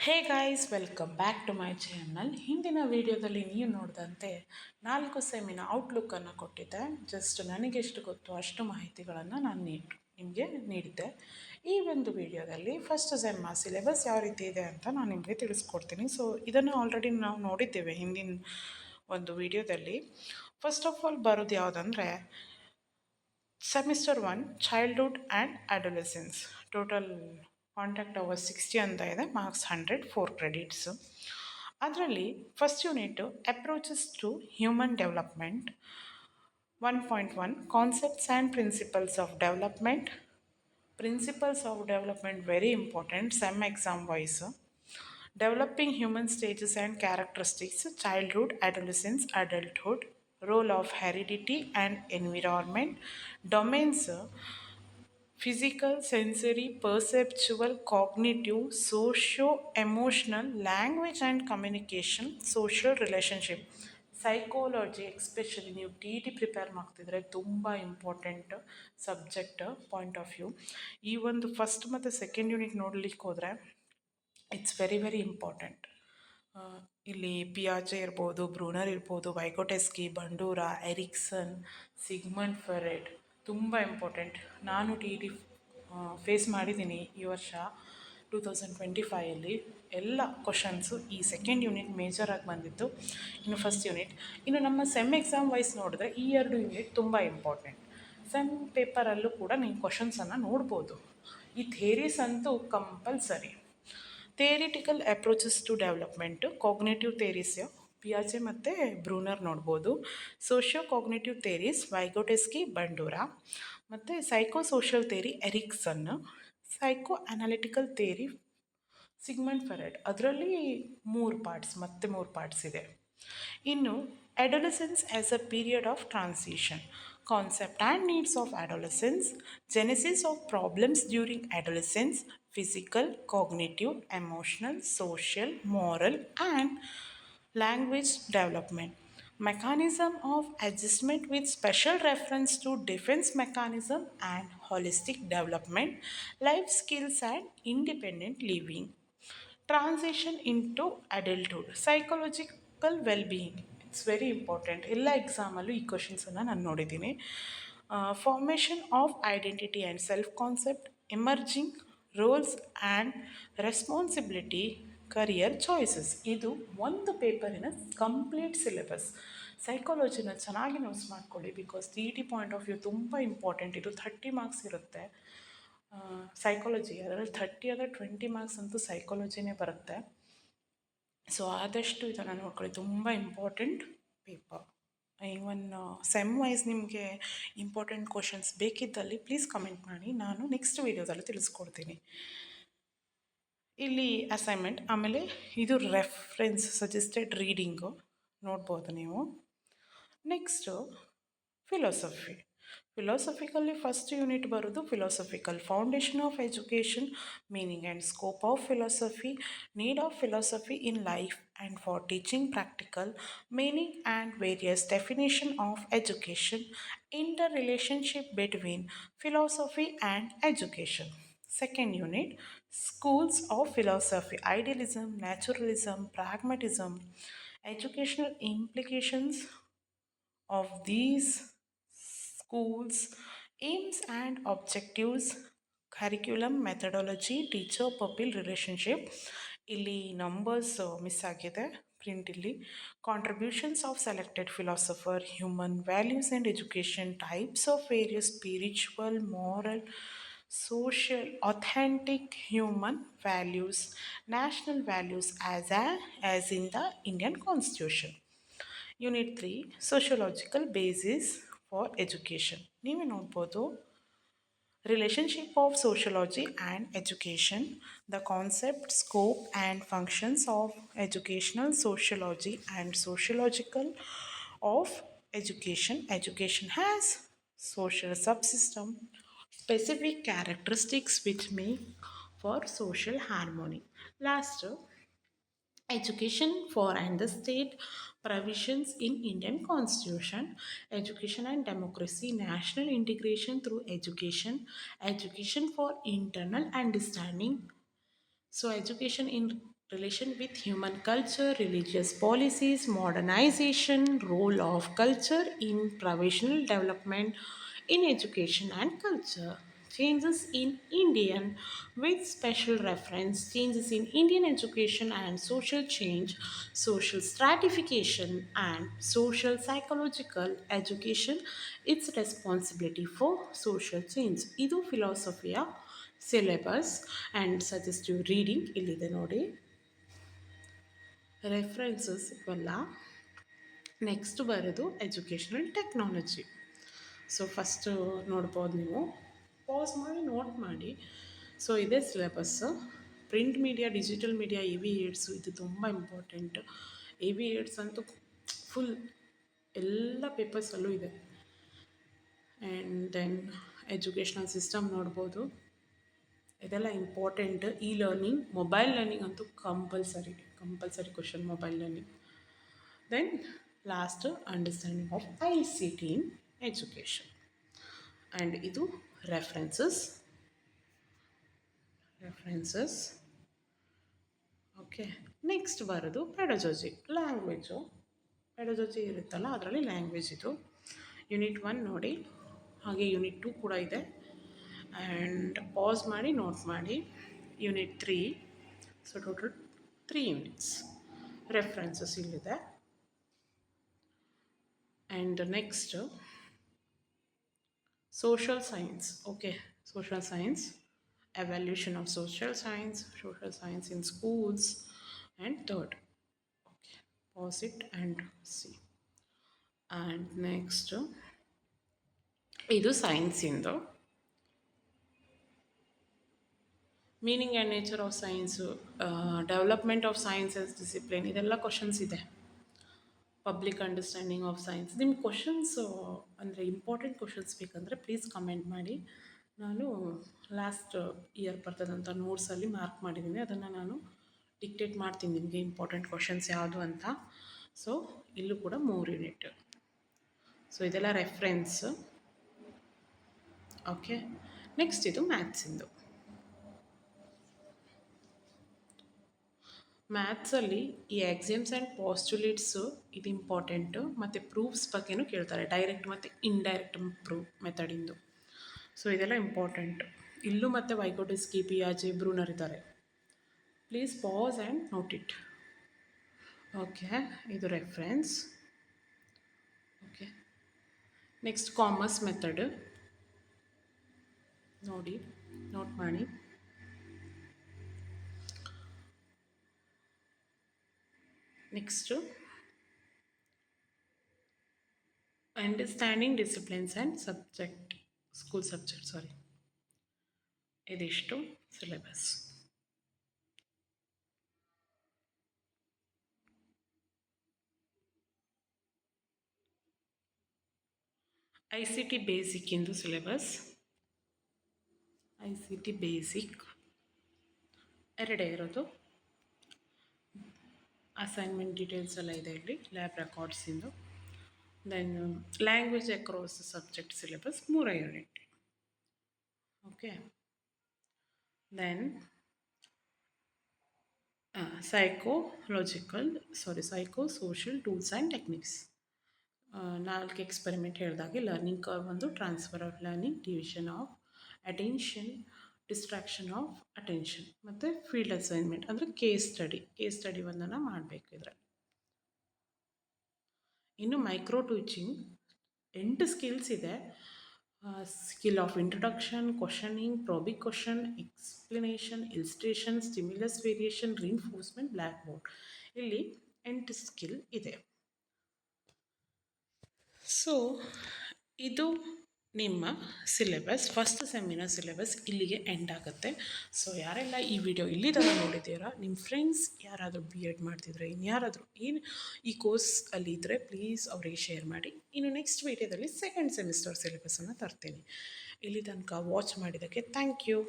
Hey guys, welcome back to my channel. ಹಿಂದಿನ ವಿಡಿಯೋದಲ್ಲಿ ನೀವು ನೋಡಿದಂತೆ 4 ಸೆಮ್ಮಿನ ಔಟ್ಲುಕ್ಕನ್ನು ಕೊಟ್ಟಿದ್ದೆ. ಜಸ್ಟ್ ನನಗೆಷ್ಟು ಗೊತ್ತು ಅಷ್ಟು ಮಾಹಿತಿಗಳನ್ನು ನಾನು ನಿಮಗೆ ನೀಡಿದ್ದೆ. ಈ ಒಂದು ವಿಡಿಯೋದಲ್ಲಿ ಫಸ್ಟ್ ಸೆಮ್ಮ ಸಿಲೆಬಸ್ ಯಾವ ರೀತಿ ಇದೆ ಅಂತ ನಾನು ನಿಮಗೆ ತಿಳಿಸ್ಕೊಡ್ತೀನಿ. ಸೊ ಇದನ್ನು ಆಲ್ರೆಡಿ ನಾವು ನೋಡಿದ್ದೇವೆ ಹಿಂದಿನ ಒಂದು ವಿಡಿಯೋದಲ್ಲಿ. ಫಸ್ಟ್ ಆಫ್ ಆಲ್ ಬರೋದು ಯಾವುದಂದರೆ semester 1 childhood and adolescence. Total contact hours 60 ಅಂತ ಇದೆ, ಮಾರ್ಕ್ಸ್ 100, 4 ಕ್ರೆಡಿಟ್ಸು. ಅದರಲ್ಲಿ first unit approaches to human development 1.1 concepts and principles of development. Principles of development very important sem exam wise. Developing human stages and characteristics, childhood, adolescence, adulthood, role of heredity and environment, domains physical, sensory, perceptual, cognitive, socio-emotional, language and communication, social relationship, psychology. Especially ನೀವು T T prepare ಮಾಡ್ತಿದ್ರೆ ತುಂಬ important subject point of view. ಈ ಒಂದು first ಮತ್ತು second unit ನೋಡಲಿಕ್ಕೆ ಹೋದರೆ it's very very important. ಇಲ್ಲಿ ಪಿಯಾಜೆ ಇರ್ಬೋದು, ಬ್ರೂನರ್ ಇರ್ಬೋದು, ವೈಗೋಟೆಸ್ಕಿ, ಬಂಡೂರ, ಎರಿಕ್ಸನ್, ಸಿಗ್ಮಂಡ್ ಫೆರೆಡ್ ತುಂಬ ಇಂಪಾರ್ಟೆಂಟ್. ನಾನು ಟಿ ಟಿ ಫೇಸ್ ಮಾಡಿದ್ದೀನಿ ಈ ವರ್ಷ 2025 ಎಲ್ಲ ಕ್ವಶನ್ಸು ಈ ಸೆಕೆಂಡ್ ಯೂನಿಟ್ ಮೇಜರಾಗಿ ಬಂದಿತ್ತು. ಇನ್ನು ಫಸ್ಟ್ ಯೂನಿಟ್, ಇನ್ನು ನಮ್ಮ ಸೆಮ್ ಎಕ್ಸಾಮ್ ವೈಸ್ ನೋಡಿದ್ರೆ ಈ 2 ಯೂನಿಟ್ ತುಂಬ ಇಂಪಾರ್ಟೆಂಟ್. ಸೆಮ್ ಪೇಪರಲ್ಲೂ ಕೂಡ ನೀವು ಕ್ವಶನ್ಸನ್ನು ನೋಡ್ಬೋದು. ಈ ಥೇರೀಸ್ ಅಂತೂ compulsory. Theoretical approaches to development, cognitive theories ಪಿಯಾಜೆ ಮತ್ತು ಬ್ರೂನರ್ ನೋಡ್ಬೋದು. Socio cognitive theories Vygotsky, Bandura. ಮತ್ತು psycho social theory Erikson. Psycho analytical theory Sigmund Freud. ಅದರಲ್ಲಿ 3 ಪಾರ್ಟ್ಸ್ ಇದೆ. ಇನ್ನು adolescence as a period of transition, concept and needs of adolescence, genesis of problems during adolescence, physical, cognitive, emotional, social, moral and language development, mechanism of adjustment with special reference to defense mechanism and holistic development, life skills and independent living, transition into adulthood, psychological wellbeing. It's very important. ಎಲ್ಲ ಎಕ್ಸಾಮಲ್ಲೂ ಈ ಕ್ವಶನ್ಸನ್ನು ನಾನು ನೋಡಿದ್ದೀನಿ. Formation of identity and self concept, emerging roles and responsibility, career choices. ಇದು ಒಂದು ಪೇಪರಿನ complete syllabus. ಸೈಕಾಲಜಿನ ಚೆನ್ನಾಗಿ ನೋಟ್ಸ್ ಮಾಡ್ಕೊಳ್ಳಿ, because T T point of view ತುಂಬ ಇಂಪಾರ್ಟೆಂಟ್. ಇದು 30 ಮಾರ್ಕ್ಸ್ ಇರುತ್ತೆ ಸೈಕಾಲಜಿ. ಅದರಲ್ಲಿ 30 ಆದರೆ 20 ಮಾರ್ಕ್ಸ್ ಅಂತೂ ಸೈಕಾಲಜಿನೇ ಬರುತ್ತೆ. ಸೊ ಆದಷ್ಟು ಇದನ್ನು ನೋಡ್ಕೊಳ್ಳಿ, ತುಂಬ important paper. Even sem wise ನಿಮಗೆ ಇಂಪಾರ್ಟೆಂಟ್ ಕ್ವಶನ್ಸ್ ಬೇಕಿದ್ದಲ್ಲಿ ಪ್ಲೀಸ್ ಕಮೆಂಟ್ ಮಾಡಿ, ನಾನು ನೆಕ್ಸ್ಟ್ ವೀಡಿಯೋದಲ್ಲಿ ತಿಳಿಸ್ಕೊಡ್ತೀನಿ. ಇಲ್ಲಿ ಅಸೈನ್ಮೆಂಟ್, ಆಮೇಲೆ ಇದು ರೆಫರೆನ್ಸ್ ಸಜೆಸ್ಟೆಡ್ ರೀಡಿಂಗು ನೋಡ್ಬೋದು ನೀವು. Next philosophy. Philosophically first unit ಬರೋದು philosophical foundation of education, meaning and scope of philosophy, need of philosophy in life and for teaching practical, meaning and various definition of education, inter relationship between philosophy and education. Second unit schools of philosophy, idealism, naturalism, pragmatism, educational implications of these schools, aims and objectives, curriculum, methodology, teacher pupil relationship. ಇಲ್ಲಿ numbers miss ಆಗಿದೆ print. ಇಲ್ಲಿ contributions of selected philosopher, human values and education, types of various spiritual, moral, social, authentic human values, national values as in the Indian Constitution. Unit 3 sociological basis for education. ನೀವೇ ನೋಡ್ಬೋದು, relationship of sociology and education, the concept, scope and functions of educational sociology and sociological of education. Education has social subsystem, specific characteristics which make for social harmony. Last, education for and the state provisions in Indian Constitution, education and democracy, national integration through education, education for internal understanding. So education in relation with human culture, religious policies, modernization, role of culture in professional development, in education and culture. Changes in Indian with special reference, changes in Indian education and social change, social stratification and social psychological education, its responsibility for social change. ಇದು ಫಿಲಾಸಫಿಯ syllabus and suggestive reading ಇಲ್ಲಿದೆ ನೋಡಿ. References ಇವೆಲ್ಲ. Next ಬರೋದು educational technology. So first ನೋಡ್ಬೋದು ನೀವು, pass ಮಾಡಿ note ಮಾಡಿ. So ಇದೇ syllabus. Print media, digital media, A V aids ಇದು ತುಂಬ ಇಂಪಾರ್ಟೆಂಟ್. ಎ ವಿ ಏಡ್ಸ್ ಅಂತೂ ಫುಲ್ ಎಲ್ಲ ಪೇಪರ್ಸಲ್ಲೂ ಇದೆ. ಆ್ಯಂಡ್ ದೆನ್ ಎಜುಕೇಷ್ನಲ್ ಸಿಸ್ಟಮ್ ನೋಡ್ಬೋದು, ಇದೆಲ್ಲ important. E learning, mobile learning ಅಂತೂ compulsory question mobile learning. Then last understanding of ICT in education. And ಇದು ರೆಫರೆನ್ಸಸ್. ಓಕೆ, ನೆಕ್ಸ್ಟ್ ಬರೋದು ಪೆಡಜಾಜಿ, ಲ್ಯಾಂಗ್ವೇಜು. ಪೆಡಜಾಜಿ ಇರುತ್ತಲ್ಲ ಅದರಲ್ಲಿ ಲ್ಯಾಂಗ್ವೇಜ್ ಇದು. ಯೂನಿಟ್ 1 ನೋಡಿ, ಹಾಗೆ ಯೂನಿಟ್ 2 ಕೂಡ ಇದೆ. ಆ್ಯಂಡ್ ಪಾಸ್ ಮಾಡಿ ನೋಟ್ ಮಾಡಿ. Unit 3, so total 3 units. References ಇಲ್ಲಿದೆ. And next social science. Okay, social science, evaluation of social science in schools. And third, okay, pause it and see. And next ಇದು science ಇಂದು meaning and nature of science, development of science as discipline, ಇದೆಲ್ಲ questions ಇದೆ. Public understanding of science. ನಿಮ್ಮ questions ಅಂದರೆ important questions ಬೇಕಂದರೆ please comment ಮಾಡಿ. ನಾನು last year ಬರ್ತದಂಥ ನೋಟ್ಸಲ್ಲಿ ಮಾರ್ಕ್ ಮಾಡಿದ್ದೀನಿ, ಅದನ್ನು ನಾನು ಡಿಕ್ಟೇಟ್ ಮಾಡ್ತೀನಿ ನಿಮಗೆ ಇಂಪಾರ್ಟೆಂಟ್ ಕ್ವಶನ್ಸ್ ಯಾವುದು ಅಂತ. ಸೊ ಇಲ್ಲೂ ಕೂಡ 3 ಯೂನಿಟ್. ಸೊ ಇದೆಲ್ಲ ರೆಫರೆನ್ಸ್. ಓಕೆ, ನೆಕ್ಸ್ಟ್ ಇದು ಮ್ಯಾಥ್ಸಿಂದು. ಮ್ಯಾಥ್ಸಲ್ಲಿ ಈ ಎಕ್ಸಾಮ್ಸ್ ಆ್ಯಂಡ್ ಪಾಸ್ಟುಲೇಟ್ಸು ಇದು ಇಂಪಾರ್ಟೆಂಟು. ಮತ್ತು ಪ್ರೂಫ್ಸ್ ಬಗ್ಗೆನೂ ಕೇಳ್ತಾರೆ, ಡೈರೆಕ್ಟ್ ಮತ್ತು ಇಂಡೈರೆಕ್ಟ್ ಪ್ರೂಫ್ ಮೆಥಡಿಂದು. ಸೊ ಇದೆಲ್ಲ ಇಂಪಾರ್ಟೆಂಟ್. ಇಲ್ಲೂ ಮತ್ತು ವೈಗೋಟಸ್ಕಿ, ಪಿಯಾಜೆ, ಬ್ರೂನರ್ ಇದ್ದಾರೆ. Please pass and note it. Okay, ಇದು reference. Okay, next commerce method ನೋಡಿ, ನೋಟ್ ಮಾಡಿ. Next understanding disciplines and subject, school subject, ಇದಿಷ್ಟು ಸಿಲೆಬಸ್. ICT ಬೇಸಿಕ್ ಇಂದು ಸಿಲೆಬಸ್. ICT ಬೇಸಿಕ್ ಎರಡೇ ಇರೋದು. ಅಸೈನ್ಮೆಂಟ್ ಡೀಟೇಲ್ಸ್ ಎಲ್ಲ ಇದೆ ಇಲ್ಲಿ, ಲ್ಯಾಬ್ ರೆಕಾರ್ಡ್ಸಿಂದು. Then language across subject syllabus 3 unit. Okay, then psycho social tools and techniques. 4 experiment ಹೇಳಿದಾಗೆ ಲರ್ನಿಂಗ್ ಕರ್ವ್ ಒಂದು, transfer of learning, division of attention, distraction of attention, ಮತ್ತು field assignment ಅಂದರೆ ಕೇಸ್ ಸ್ಟಡಿ ಒಂದನ್ನು ಮಾಡಬೇಕು ಇದರಲ್ಲಿ. ಇನ್ನು ಮೈಕ್ರೋ ಟೀಚಿಂಗ್ 8 ಸ್ಕಿಲ್ಸ್ ಇದೆ. Skill of introduction, questioning, probing question, explanation, illustration, stimulus variation, reinforcement, black board. ಇಲ್ಲಿ 8 skill ಇದೆ. ಸೊ ಇದು ನಿಮ್ಮ ಸಿಲೆಬಸ್, ಫಸ್ಟ್ ಸೆಮ್ಮಿನ ಸಿಲೆಬಸ್ ಇಲ್ಲಿಗೆ ಎಂಡ್ ಆಗುತ್ತೆ. ಸೊ ಯಾರೆಲ್ಲ ಈ ವಿಡಿಯೋ ಇಲ್ಲಿ ತನಕ ನೋಡಿದ್ದೀರಾ, ನಿಮ್ಮ ಫ್ರೆಂಡ್ಸ್ ಯಾರಾದರೂ BEd ಮಾಡ್ತಿದ್ರೆ, ಇನ್ಯಾರಾದರೂ ಈ ಕೋರ್ಸಲ್ಲಿ ಇದ್ದರೆ ಪ್ಲೀಸ್ ಅವರಿಗೆ ಶೇರ್ ಮಾಡಿ. ಇನ್ನು ನೆಕ್ಸ್ಟ್ ವಿಡಿಯೋದಲ್ಲಿ ಸೆಕೆಂಡ್ ಸೆಮಿಸ್ಟರ್ ಸಿಲೆಬಸನ್ನು ತರ್ತೀನಿ. ಇಲ್ಲಿ ತನಕ ವಾಚ್ ಮಾಡಿದ್ದಕ್ಕೆ ಥ್ಯಾಂಕ್ ಯು.